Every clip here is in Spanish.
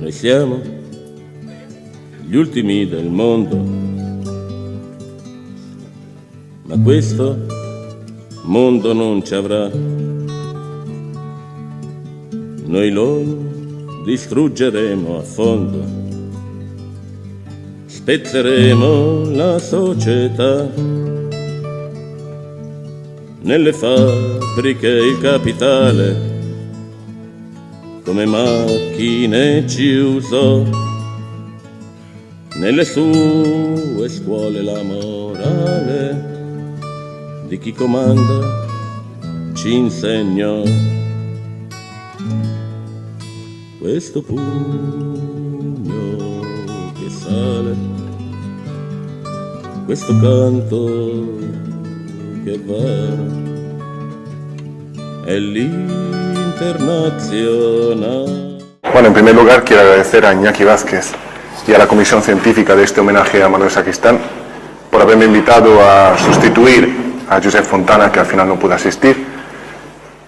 Noi siamo gli ultimi del mondo, ma questo mondo non ci avrà. Noi lo distruggeremo a fondo, spezzeremo la società. Nelle fabbriche il capitale come macchine ci usò, nelle sue scuole la morale di chi comanda ci insegnò. Questo pugno che sale, questo canto che va, è l'Internacional. Bueno, en primer lugar quiero agradecer a Iñaki Vázquez y a la Comisión Científica de este homenaje a Manuel Sacristán por haberme invitado a sustituir a Josep Fontana, que al final no pudo asistir.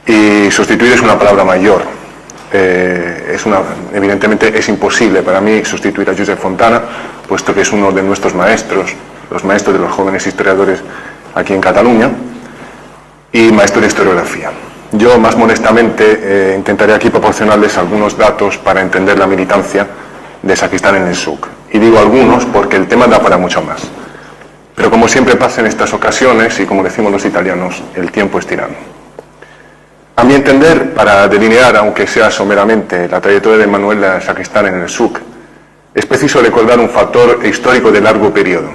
Y sustituir es una palabra mayor. Evidentemente es imposible para mí sustituir a Josep Fontana, puesto que es uno de nuestros maestros, los maestros de los jóvenes historiadores aquí en Cataluña, y maestro de historiografía. Yo, más modestamente, intentaré aquí proporcionarles algunos datos para entender la militancia de Sacristán en el SUC. Y digo algunos porque el tema da para mucho más. Pero como siempre pasa en estas ocasiones, y como decimos los italianos, el tiempo es tirano. A mi entender, para delinear, aunque sea someramente, la trayectoria de Manuel Sacristán en el SUC, es preciso recordar un factor histórico de largo periodo.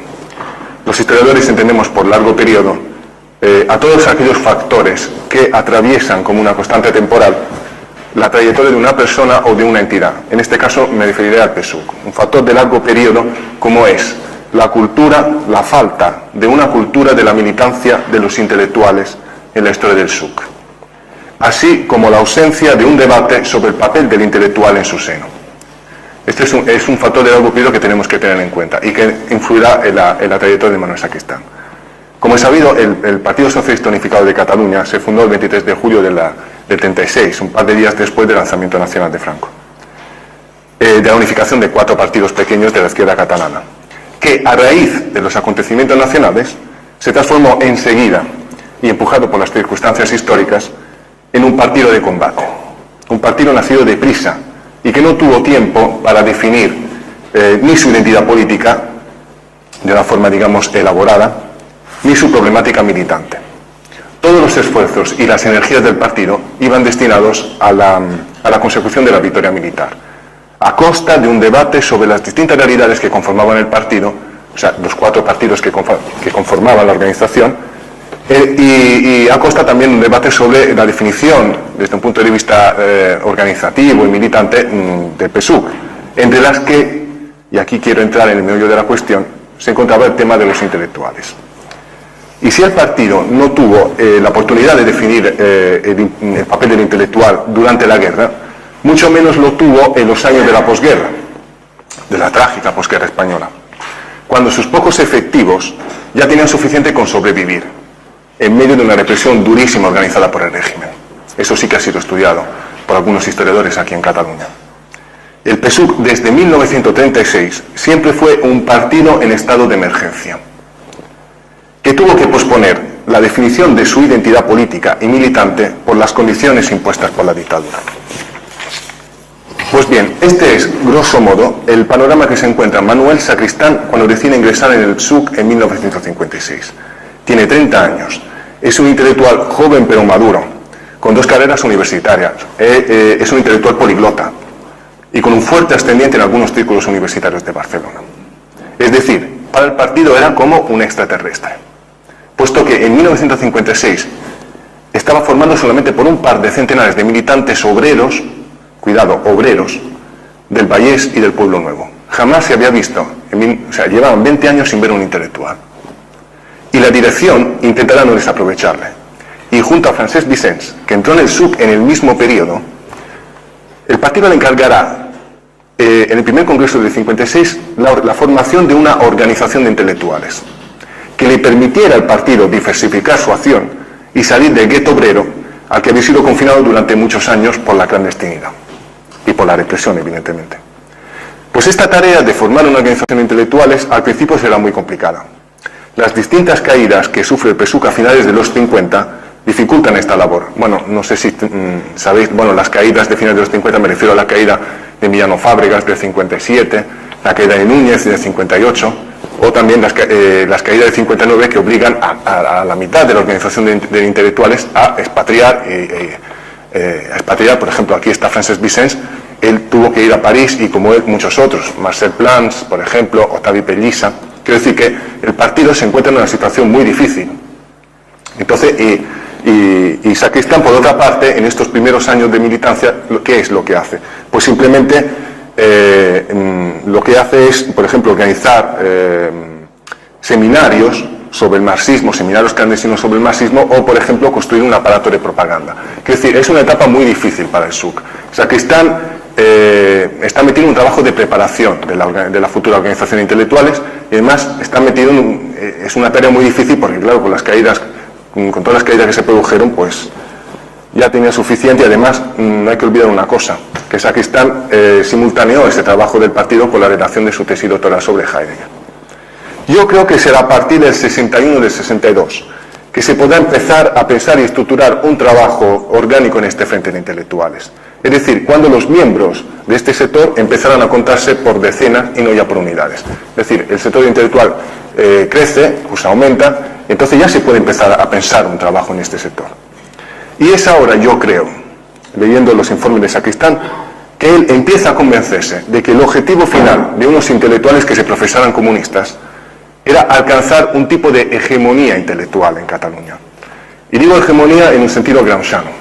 Los historiadores entendemos por largo periodo a todos aquellos factores que atraviesan como una constante temporal la trayectoria de una persona o de una entidad. En este caso me referiré al PSUC. Un factor de largo periodo como es la cultura, la falta de una cultura de la militancia de los intelectuales en la historia del SUC, así como la ausencia de un debate sobre el papel del intelectual en su seno. Este es un factor de largo periodo que tenemos que tener en cuenta y que influirá en la trayectoria de Manuel Sacristán. Como es sabido, el Partido Socialista Unificado de Cataluña se fundó el 23 de julio del 36, un par de días después del lanzamiento nacional de Franco, de la unificación de 4 partidos pequeños de la izquierda catalana, que a raíz de los acontecimientos nacionales se transformó enseguida, y empujado por las circunstancias históricas, en un partido de combate, un partido nacido deprisa y que no tuvo tiempo para definir ni su identidad política de una forma, digamos, elaborada, ni su problemática militante. Todos los esfuerzos y las energías del partido iban destinados a la consecución de la victoria militar, a costa de un debate sobre las distintas realidades que conformaban el partido, o sea, los 4 partidos que conformaban la organización, y a costa también de un debate sobre la definición, desde un punto de vista organizativo y militante, del PSUC, entre las que, y aquí quiero entrar en el meollo de la cuestión, se encontraba el tema de los intelectuales. Y si el partido no tuvo la oportunidad de definir el papel del intelectual durante la guerra, mucho menos lo tuvo en los años de la posguerra, de la trágica posguerra española, cuando sus pocos efectivos ya tenían suficiente con sobrevivir, en medio de una represión durísima organizada por el régimen. Eso sí que ha sido estudiado por algunos historiadores aquí en Cataluña. El PSUC, desde 1936, siempre fue un partido en estado de emergencia, que tuvo que posponer la definición de su identidad política y militante por las condiciones impuestas por la dictadura. Pues bien, este es, grosso modo, el panorama que se encuentra Manuel Sacristán cuando decide ingresar en el PSUC en 1956. Tiene 30 años, es un intelectual joven pero maduro, con 2 carreras universitarias, es un intelectual poliglota y con un fuerte ascendiente en algunos círculos universitarios de Barcelona. Es decir, para el partido era como un extraterrestre, puesto que en 1956 estaba formado solamente por un par de centenares de militantes obreros, cuidado, obreros, del Vallés y del Pueblo Nuevo. Jamás se había visto, llevaban 20 años sin ver un intelectual. Y la dirección intentará no desaprovecharle. Y junto a Francesc Vicens, que entró en el SUC en el mismo periodo, el partido le encargará, en el primer congreso del 56, la formación de una organización de intelectuales, que le permitiera al partido diversificar su acción y salir del gueto obrero al que había sido confinado durante muchos años por la clandestinidad y por la represión, evidentemente. Pues esta tarea de formar una organización de intelectuales al principio será muy complicada. Las distintas caídas que sufre el PSUC a finales de los 50 dificultan esta labor. Bueno, no sé si sabéis, bueno, las caídas de finales de los 50 me refiero a la caída de Emiliano Fábregas del 57, la caída de Núñez del 58, o también las caídas del 59 que obligan a la mitad de la organización de intelectuales a expatriar, por ejemplo, aquí está Francesc Vicens, él tuvo que ir a París y como él muchos otros, Marcel Plans, por ejemplo, Octavi Pellissa. Quiero decir que el partido se encuentra en una situación muy difícil. Entonces, y Sacristán, por otra parte, en estos primeros años de militancia, ¿qué es lo que hace? Pues simplemente lo que hace es, por ejemplo, organizar seminarios sobre el marxismo, seminarios clandestinos sobre el marxismo, o, por ejemplo, construir un aparato de propaganda. Quiero decir, es una etapa muy difícil para el SUC. Sacristán está metido en un trabajo de preparación de la futura organización de intelectuales y además está metido es una tarea muy difícil porque, claro, con todas las caídas que se produjeron, pues ya tenía suficiente y además no hay que olvidar una cosa, que Sacristán simultaneó este trabajo del partido con la redacción de su tesis doctoral sobre Heidegger. Yo creo que será a partir del 61 del 62 que se podrá empezar a pensar y estructurar un trabajo orgánico en este frente de intelectuales. Es decir, cuando los miembros de este sector empezarán a contarse por decenas y no ya por unidades. Es decir, el sector intelectual crece, pues aumenta, entonces ya se puede empezar a pensar un trabajo en este sector. Y es ahora, yo creo, leyendo los informes de Sacristán, que él empieza a convencerse de que el objetivo final de unos intelectuales que se profesaran comunistas era alcanzar un tipo de hegemonía intelectual en Cataluña. Y digo hegemonía en un sentido gramsciano.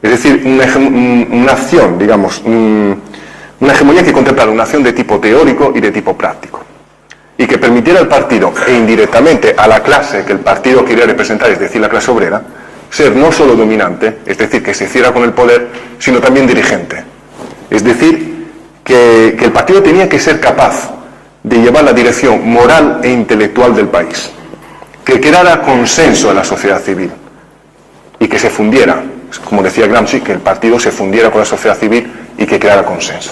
Es decir, una acción, digamos, una hegemonía que contemplara una acción de tipo teórico y de tipo práctico. Y que permitiera al partido, e indirectamente a la clase que el partido quería representar, es decir, la clase obrera, ser no solo dominante, es decir, que se hiciera con el poder, sino también dirigente. Es decir, que el partido tenía que ser capaz de llevar la dirección moral e intelectual del país, que creara consenso en la sociedad civil y que se fundiera, como decía Gramsci, que el partido se fundiera con la sociedad civil y que creara consenso.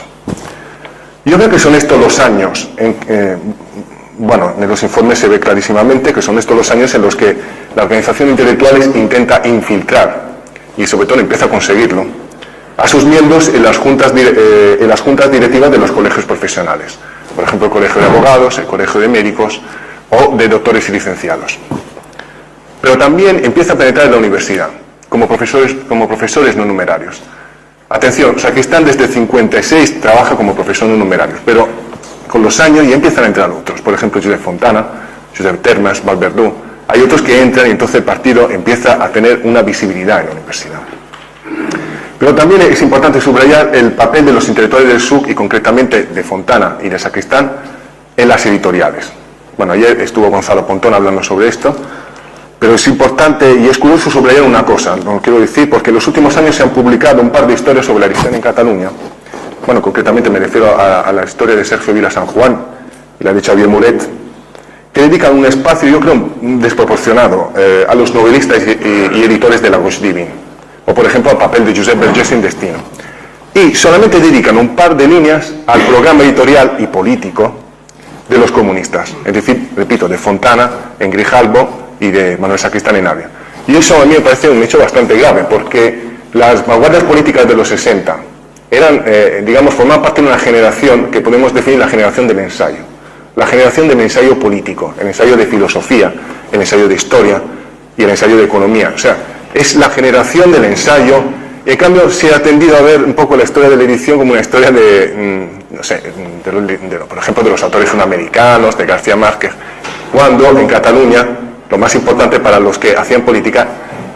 Yo creo que son estos los años, bueno, en los informes se ve clarísimamente que son estos los años en los que la organización de intelectuales intenta infiltrar, y sobre todo empieza a conseguirlo, a sus miembros en las juntas directivas de los colegios profesionales. Por ejemplo, el colegio de abogados, el colegio de médicos o de doctores y licenciados. Pero también empieza a penetrar en la universidad, como profesores no numerarios. Atención, Sacristán desde el 56 trabaja como profesor no numerarios, pero con los años ya empiezan a entrar otros. Por ejemplo, Josep Fontana, Josep Termes, Val Verdú. Hay otros que entran y entonces el partido empieza a tener una visibilidad en la universidad. Pero también es importante subrayar el papel de los intelectuales del SUC y concretamente de Fontana y de Sacristán en las editoriales. Bueno, ayer estuvo Gonzalo Pontón hablando sobre esto, pero es importante y es curioso subrayar una cosa, lo quiero decir, porque en los últimos años se han publicado un par de historias sobre la historia en Cataluña. Bueno, concretamente me refiero a la historia de Sergio Vila San Juan y la de Xavier Muret, que dedican un espacio, yo creo, desproporcionado a los novelistas y editores de la Gauche Divine. O, por ejemplo, al papel de Josep Vergés en Destino. Y solamente dedican un par de líneas al programa editorial y político de los comunistas. Es decir, repito, de Fontana en Grijalbo y de Manuel Sacristán en Avia. Y eso a mí me parece un hecho bastante grave, porque las vanguardias políticas de los 60 eran, formaban parte de una generación que podemos definir la generación del ensayo. La generación del ensayo político, el ensayo de filosofía, el ensayo de historia y el ensayo de economía. O sea, es la generación del ensayo. Y en cambio se ha tendido a ver un poco la historia de la edición como una historia de, por ejemplo, de los autores sudamericanos, de García Márquez, cuando en Cataluña lo más importante para los que hacían política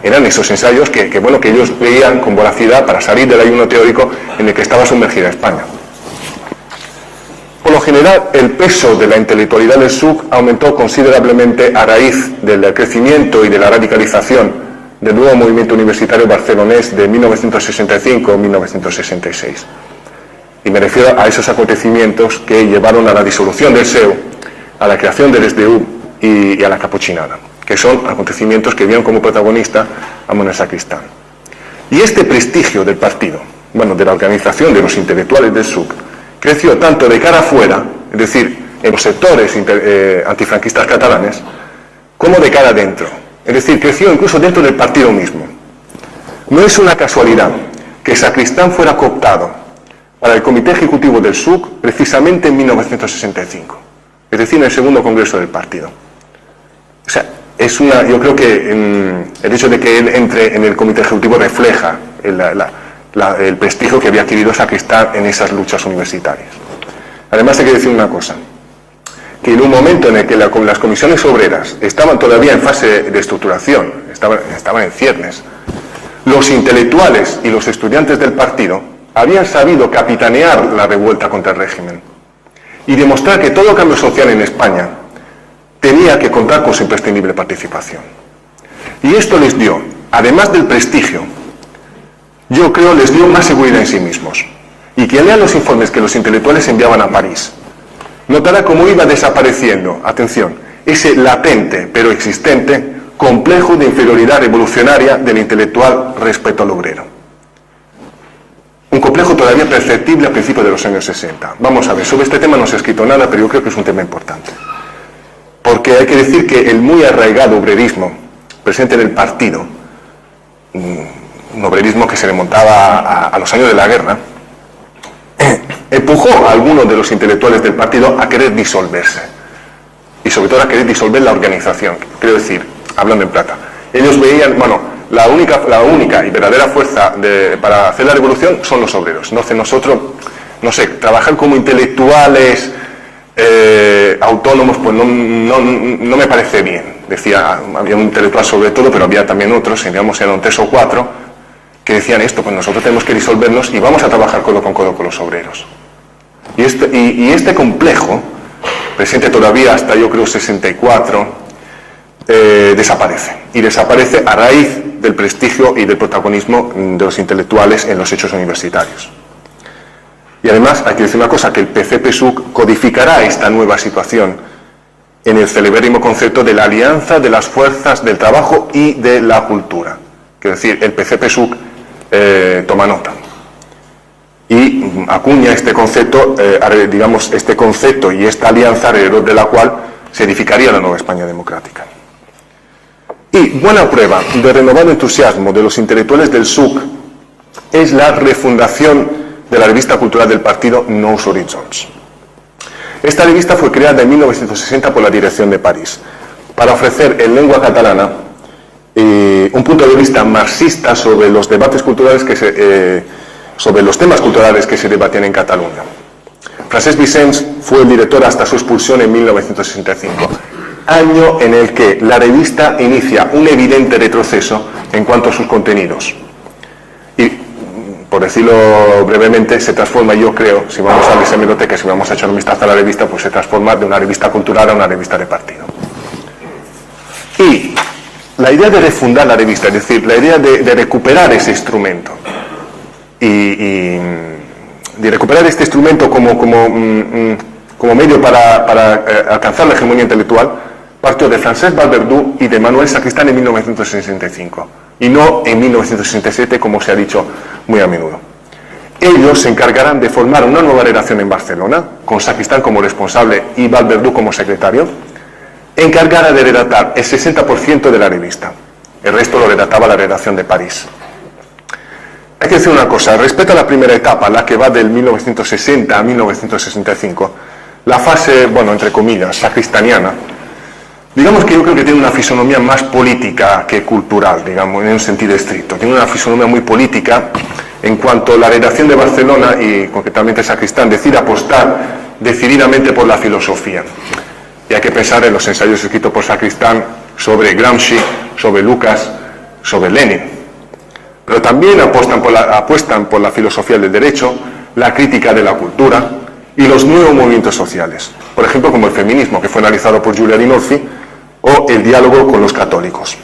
eran esos ensayos que ellos veían con voracidad para salir del ayuno teórico en el que estaba sumergida España. Por lo general, el peso de la intelectualidad del SUC aumentó considerablemente a raíz del crecimiento y de la radicalización del nuevo movimiento universitario barcelonés de 1965-1966. Y me refiero a esos acontecimientos que llevaron a la disolución del SEU, a la creación del SDU y a la capuchinada, que son acontecimientos que vieron como protagonista a Manuel Sacristán. Y este prestigio del partido, de la organización de los intelectuales del SUC, creció tanto de cara afuera, es decir, en los sectores antifranquistas catalanes, como de cara adentro. Es decir, creció incluso dentro del partido mismo. No es una casualidad que Sacristán fuera cooptado para el Comité Ejecutivo del SUC precisamente en 1965, es decir, en el segundo congreso del partido. O sea, yo creo que el hecho de que él entre en el Comité Ejecutivo refleja el prestigio que había adquirido Sacristán en esas luchas universitarias. Además hay que decir una cosa, que en un momento en el que las comisiones obreras estaban todavía en fase de estructuración, estaban en ciernes, los intelectuales y los estudiantes del partido habían sabido capitanear la revuelta contra el régimen y demostrar que todo cambio social en España tenía que contar con su imprescindible participación. Y esto les dio, además del prestigio, yo creo les dio más seguridad en sí mismos. Y quien lea los informes que los intelectuales enviaban a París, notará cómo iba desapareciendo, atención, ese latente pero existente complejo de inferioridad revolucionaria del intelectual respecto al obrero. Un complejo todavía perceptible a principios de los años 60. Vamos a ver, sobre este tema no se ha escrito nada, pero yo creo que es un tema importante. Porque hay que decir que el muy arraigado obrerismo presente en el partido, un obrerismo que se remontaba a los años de la guerra, empujó a algunos de los intelectuales del partido a querer disolverse. Y sobre todo a querer disolver la organización. Quiero decir, hablando en plata, ellos veían, bueno, la única y verdadera fuerza para hacer la revolución son los obreros. Entonces nosotros, no sé, trabajar como intelectuales autónomos, pues no me parece bien. Decía, había un intelectual sobre todo, pero había también otros, digamos, eran 3 o 4, que decían esto, pues nosotros tenemos que disolvernos y vamos a trabajar codo con codo con los obreros. Y este complejo, presente todavía hasta yo creo 64, desaparece. Y desaparece a raíz del prestigio y del protagonismo de los intelectuales en los hechos universitarios. Y además hay que decir una cosa, que el PC-PSUC codificará esta nueva situación en el celebérrimo concepto de la alianza de las fuerzas del trabajo y de la cultura. Quiero decir, el PC-PSUC toma nota y acuña este concepto, digamos, este concepto y esta alianza alrededor de la cual se edificaría la nueva España democrática. Y buena prueba de renovado entusiasmo de los intelectuales del SUC es la refundación de la revista cultural del partido Nous Horizons. Esta revista fue creada en 1960 por la dirección de París para ofrecer en lengua catalana un punto de vista marxista sobre los debates culturales sobre los temas culturales que se debatían en Cataluña. Francesc Vicens fue el director hasta su expulsión en 1965, año en el que la revista inicia un evidente retroceso en cuanto a sus contenidos. Y, por decirlo brevemente, se transforma, yo creo, si vamos a las hemerotecas, si vamos a echar un vistazo a la revista, pues se transforma de una revista cultural a una revista de partido. Y la idea de refundar la revista, es decir, la idea de recuperar ese instrumento y de recuperar este instrumento como medio para alcanzar la hegemonía intelectual, partió de Francesc Vallverdú y de Manuel Sacristán en 1965 y no en 1967, como se ha dicho muy a menudo. Ellos se encargarán de formar una nueva redacción en Barcelona, con Sacristán como responsable y Vallverdú como secretario, encargada de redactar el 60% de la revista. El resto lo redactaba la redacción de París. Hay que decir una cosa, respecto a la primera etapa, la que va del 1960 a 1965, la fase, bueno, entre comillas, sacristaniana, digamos que yo creo que tiene una fisonomía más política que cultural, digamos, en un sentido estricto. Tiene una fisonomía muy política en cuanto la redacción de Barcelona y concretamente Sacristán decide apostar decididamente por la filosofía. Y hay que pensar en los ensayos escritos por Sacristán sobre Gramsci, sobre Lucas, sobre Lenin. Pero también apuestan por la filosofía del derecho, la crítica de la cultura y los nuevos movimientos sociales. Por ejemplo, como el feminismo, que fue analizado por Giulia Rinolfi, o el diálogo con los católicos.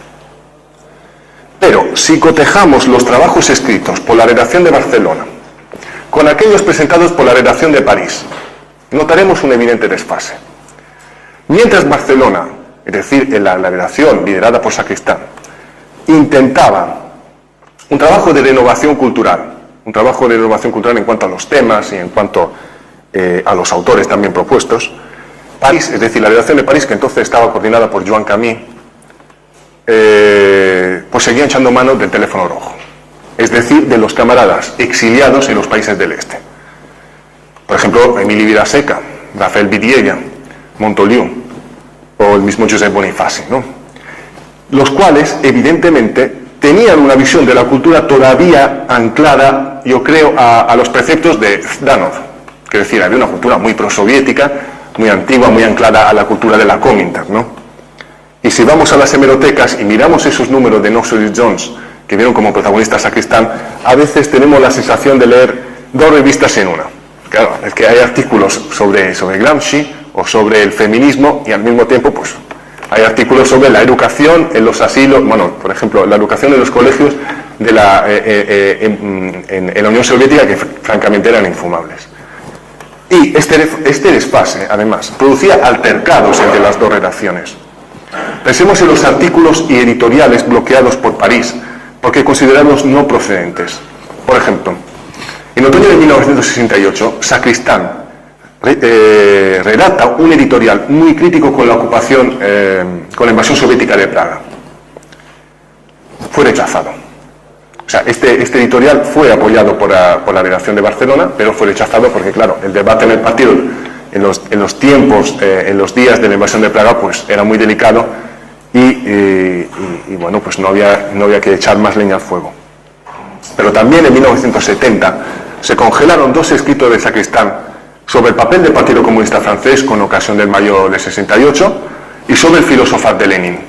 Pero si cotejamos los trabajos escritos por la redacción de Barcelona con aquellos presentados por la redacción de París, notaremos un evidente desfase. Mientras Barcelona, es decir, en la redacción liderada por Sacristán, intentaba un trabajo de renovación cultural en cuanto a los temas y en cuanto a los autores también propuestos. París, es decir, la redacción de París, que entonces estaba coordinada por Joan Camí, pues seguía echando mano del teléfono rojo, es decir, de los camaradas exiliados en los países del este. Por ejemplo, Emili Vilaseca, Rafael Vidiella, Montoliu o el mismo Josep Bonifaci, ¿no? Los cuales, evidentemente, tenían una visión de la cultura todavía anclada, yo creo, a los preceptos de Zhdanov, que es decir, había una cultura muy prosoviética, muy antigua, muy anclada a la cultura de la Komintern, ¿no? Y si vamos a las hemerotecas y miramos esos números de Knox y Jones, que vieron como protagonista a Sacristán, a veces tenemos la sensación de leer dos revistas en una. Claro, es que hay artículos sobre Gramsci o sobre el feminismo y al mismo tiempo, pues, hay artículos sobre la educación en los asilos, bueno, por ejemplo, la educación en los colegios de en la Unión Soviética, que francamente eran infumables. Y este desfase, además, producía altercados entre las dos redacciones. Pensemos en los artículos y editoriales bloqueados por París, porque considerados no procedentes. Por ejemplo, en otoño de 1968, Sacristán redacta un editorial muy crítico con la ocupación, con la invasión soviética de Praga. Fue rechazado. O sea, este editorial fue apoyado por la redacción de Barcelona, pero fue rechazado porque, claro, el debate en el partido, en los tiempos, en los días de la invasión de Praga, pues era muy delicado y bueno, pues no había que echar más leña al fuego. Pero también en 1970 se congelaron dos escritos de Sacristán sobre el papel del Partido Comunista Francés con ocasión del mayo de 68 y sobre el filosofar de Lenin.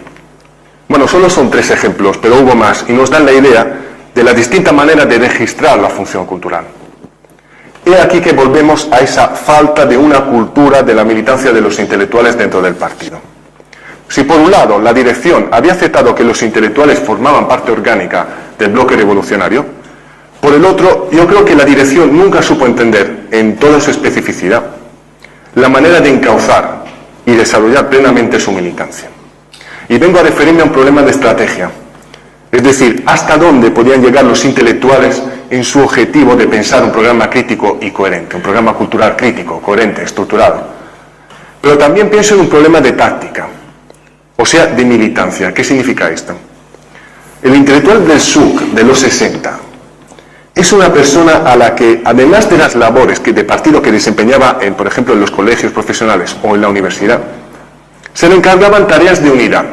Bueno, solo son 3 ejemplos, pero hubo más y nos dan la idea de la distinta manera de registrar la función cultural. He aquí que volvemos a esa falta de una cultura de la militancia de los intelectuales dentro del partido. Si por un lado la dirección había aceptado que los intelectuales formaban parte orgánica del bloque revolucionario, por el otro, yo creo que la dirección nunca supo entender, en toda su especificidad, la manera de encauzar y desarrollar plenamente su militancia. Y vengo a referirme a un problema de estrategia, es decir, hasta dónde podían llegar los intelectuales en su objetivo de pensar un programa crítico y coherente, un programa cultural crítico, coherente, estructurado. Pero también pienso en un problema de táctica, o sea, de militancia. ¿Qué significa esto? El intelectual del SUC de los 60 es una persona a la que, además de las labores de partido que desempeñaba, por ejemplo, en los colegios profesionales o en la universidad, se le encargaban tareas de unidad.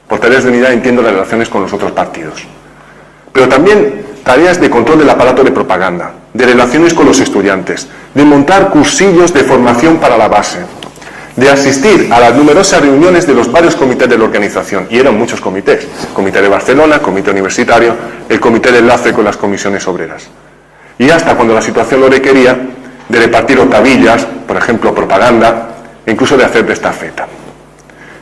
Por tareas de unidad entiendo las relaciones con los otros partidos. Pero también tareas de control del aparato de propaganda, de relaciones con los estudiantes, de montar cursillos de formación para la base, de asistir a las numerosas reuniones de los varios comités de la organización, y eran muchos comités: Comité de Barcelona, Comité Universitario, el Comité de Enlace con las comisiones obreras. Y hasta cuando la situación lo requería, de repartir octavillas, por ejemplo, propaganda, e incluso de hacer de estafeta.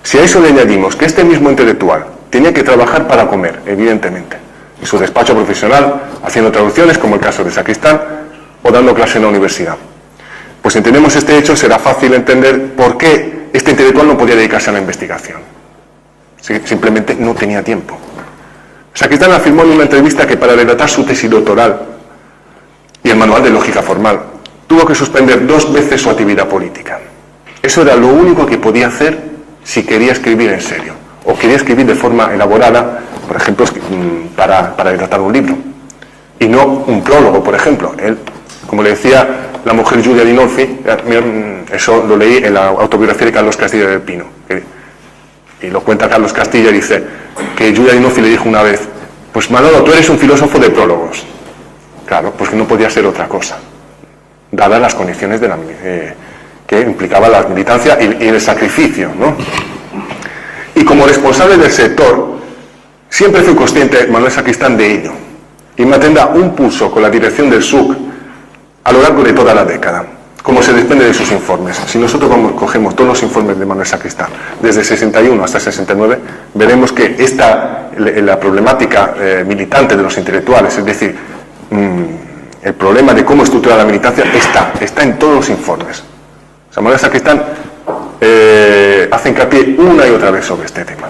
Si a eso le añadimos que este mismo intelectual tenía que trabajar para comer, evidentemente, en su despacho profesional, haciendo traducciones, como el caso de Sacristán, o dando clase en la universidad, pues si entendemos este hecho, será fácil entender por qué este intelectual no podía dedicarse a la investigación. Simplemente no tenía tiempo. Sacristán afirmó en una entrevista que para redactar su tesis doctoral y el manual de lógica formal, tuvo que suspender 2 veces su actividad política. Eso era lo único que podía hacer si quería escribir en serio, o quería escribir de forma elaborada, por ejemplo, para redactar un libro, y no un prólogo, por ejemplo. Él, como le decía la mujer Giulia Dinolfi, eso lo leí en la autobiografía de Carlos Castilla del Pino, y lo cuenta Carlos Castilla, dice que Giulia Dinolfi le dijo una vez: pues Manolo, tú eres un filósofo de prólogos. Claro, pues que no podía ser otra cosa, dadas las condiciones que implicaba la militancia y el sacrificio, ¿no? Y como responsable del sector, siempre fui consciente, Manuel Sacristán, de ello, y mantendrá un pulso con la dirección del SUC a lo largo de toda la década, como se desprende de sus informes. Si nosotros cogemos todos los informes de Manuel Sacristán, desde 61 hasta 69, veremos que la problemática militante de los intelectuales, es decir, el problema de cómo estructurar la militancia, está en todos los informes. Manuel Sacristán hace hincapié una y otra vez sobre este tema,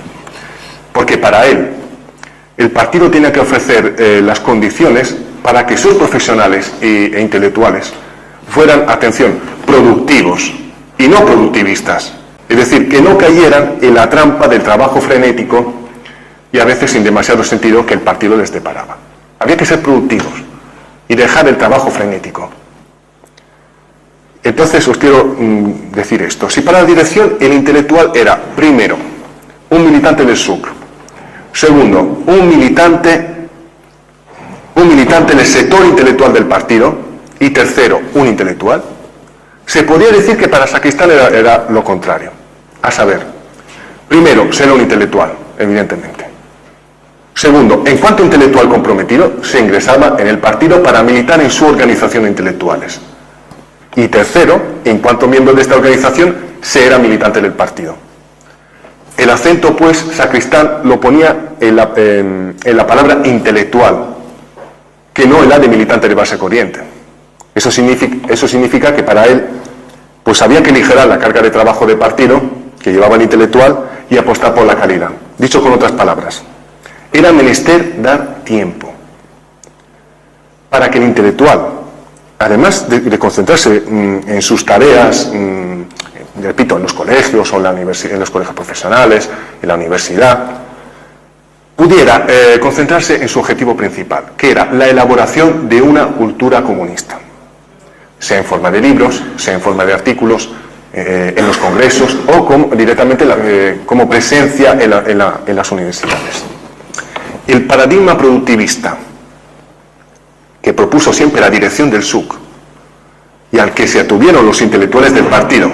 porque para él el partido tiene que ofrecer las condiciones para que sus profesionales e intelectuales fueran, atención, productivos y no productivistas. Es decir, que no cayeran en la trampa del trabajo frenético y a veces sin demasiado sentido que el partido les deparaba. Había que ser productivos y dejar el trabajo frenético. Entonces os quiero decir esto. Si para la dirección el intelectual era, primero, un militante del SUC, segundo, un militante del sector intelectual del partido, y tercero, un intelectual, se podría decir que para Sacristán era lo contrario. A saber, primero, ser un intelectual, evidentemente. Segundo, en cuanto intelectual comprometido, se ingresaba en el partido para militar en su organización de intelectuales. Y tercero, en cuanto miembro de esta organización, se era militante del partido. El acento, pues, Sacristán lo ponía en la palabra intelectual, que no en la de militante de base corriente. Eso significa que para él, pues había que aligerar la carga de trabajo de partido que llevaba el intelectual y apostar por la calidad. Dicho con otras palabras, era menester dar tiempo para que el intelectual, además de concentrarse en sus tareas, repito, en los colegios o en los colegios profesionales, en la universidad, pudiera concentrarse en su objetivo principal, que era la elaboración de una cultura comunista, sea en forma de libros, sea en forma de artículos, en los congresos o directamente como presencia en las universidades. El paradigma productivista que propuso siempre la dirección del SUC y al que se atuvieron los intelectuales del partido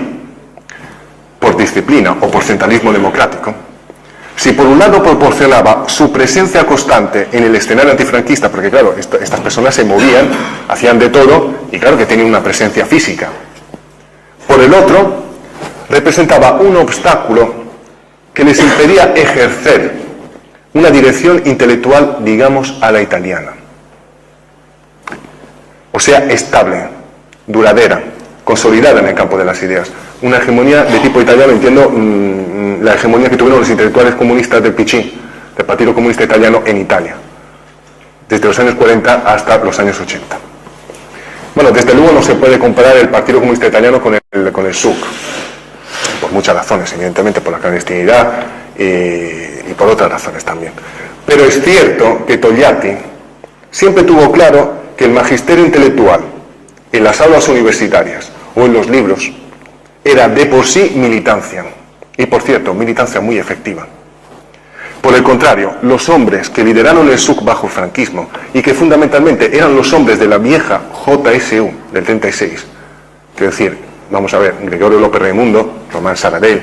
por disciplina o por centralismo democrático, si por un lado proporcionaba su presencia constante en el escenario antifranquista, porque claro, estas personas se movían, hacían de todo y claro que tenían una presencia física, por el otro representaba un obstáculo que les impedía ejercer una dirección intelectual, digamos, a la italiana. O sea, estable, duradera, consolidada en el campo de las ideas. Una hegemonía de tipo italiano, entiendo la hegemonía que tuvieron los intelectuales comunistas del PC, del Partido Comunista Italiano en Italia, desde los años 40 hasta los años 80. Bueno, desde luego no se puede comparar el Partido Comunista Italiano con el SUC, por muchas razones, evidentemente por la clandestinidad y por otras razones también. Pero es cierto que Togliatti siempre tuvo claro que el magisterio intelectual en las aulas universitarias o en los libros era de por sí militancia, y por cierto, militancia muy efectiva. Por el contrario, los hombres que lideraron el SUC bajo el franquismo y que fundamentalmente eran los hombres de la vieja JSU del 36, quiero decir, vamos a ver, Gregorio López Raimundo, Román Saradell,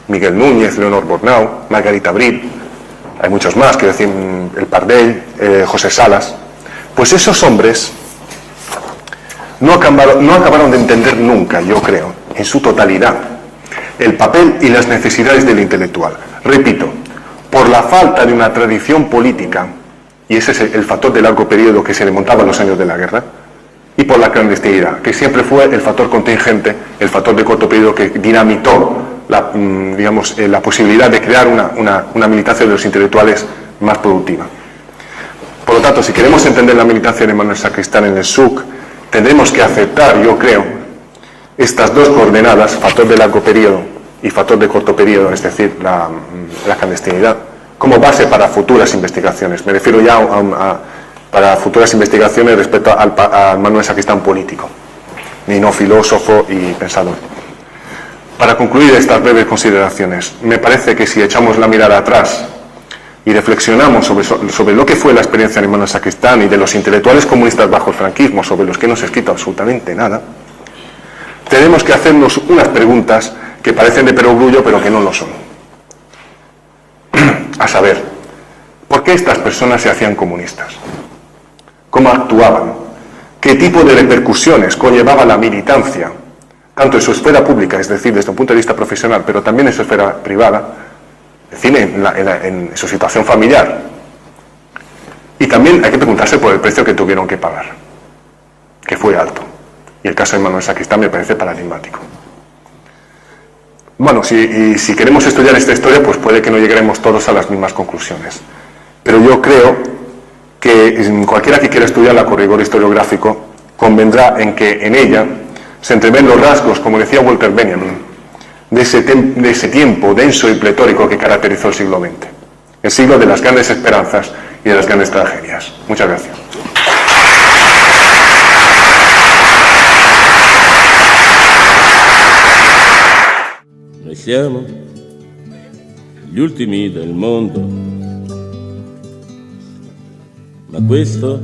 Miguel Núñez, Leonor Bornau, Margarita Abril, hay muchos más, quiero decir, el Pardell, José Salas, pues esos hombres no acabaron de entender nunca, yo creo, en su totalidad, el papel y las necesidades del intelectual. Repito, por la falta de una tradición política, y ese es el factor de largo periodo que se le montaba en los años de la guerra, y por la clandestinidad, que siempre fue el factor contingente, el factor de corto periodo que dinamitó la posibilidad de crear una militancia de los intelectuales más productiva. Por lo tanto, si queremos entender la militancia de Manuel Sacristán en el SUC, tendremos que aceptar, yo creo, estas dos coordenadas, factor de largo periodo y factor de corto periodo, es decir, la clandestinidad, como base para futuras investigaciones. Me refiero ya para futuras investigaciones respecto a Manuel Sacristán político, y no filósofo y pensador. Para concluir estas breves consideraciones, me parece que si echamos la mirada atrás y reflexionamos sobre lo que fue la experiencia de Manuel Sacristán y de los intelectuales comunistas bajo el franquismo, sobre los que no se ha escrito absolutamente nada, tenemos que hacernos unas preguntas que parecen de perogrullo, pero que no lo son. A saber, ¿por qué estas personas se hacían comunistas? ¿Cómo actuaban? ¿Qué tipo de repercusiones conllevaba la militancia, tanto en su esfera pública, es decir, desde un punto de vista profesional, pero también en su esfera privada, es decir, en su situación familiar? Y también hay que preguntarse por el precio que tuvieron que pagar, que fue alto. Y el caso de Manuel Sacristán me parece paradigmático. Bueno, si queremos estudiar esta historia, pues puede que no lleguemos todos a las mismas conclusiones. Pero yo creo que cualquiera que quiera estudiarla con rigor historiográfico convendrá en que en ella se entreven los rasgos, como decía Walter Benjamin, de ese tiempo denso y pletórico que caracterizó el siglo XX, el siglo de las grandes esperanzas y de las grandes tragedias. Muchas gracias. Noi siamo gli ultimi del mondo, ma questo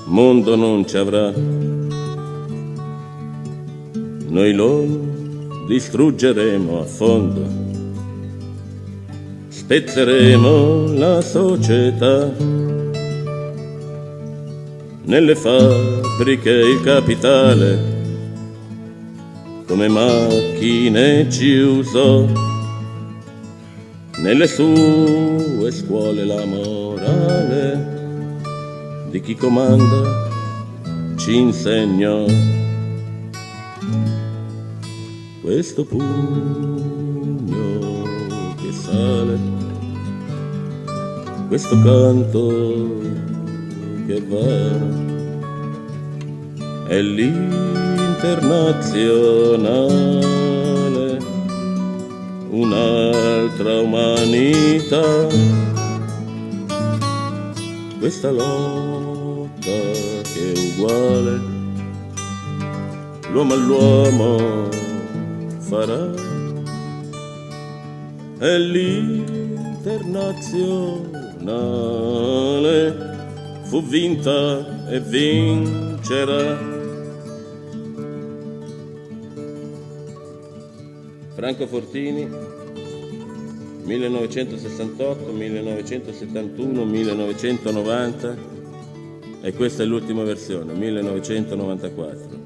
mondo non ci avrà. Noi lo distruggeremo a fondo, spezzeremo la società, nelle fabbriche il capitale come macchine ci usò, nelle sue scuole la morale di chi comanda ci insegnò. Questo pugno che sale, questo canto che va, è l'internazionale, un'altra umanità. Questa lotta che è uguale, l'uomo all'uomo farà, è l'internazionale, fu vinta e vincerà. Franco Fortini, 1968, 1971, 1990, e questa è l'ultima versione, 1994.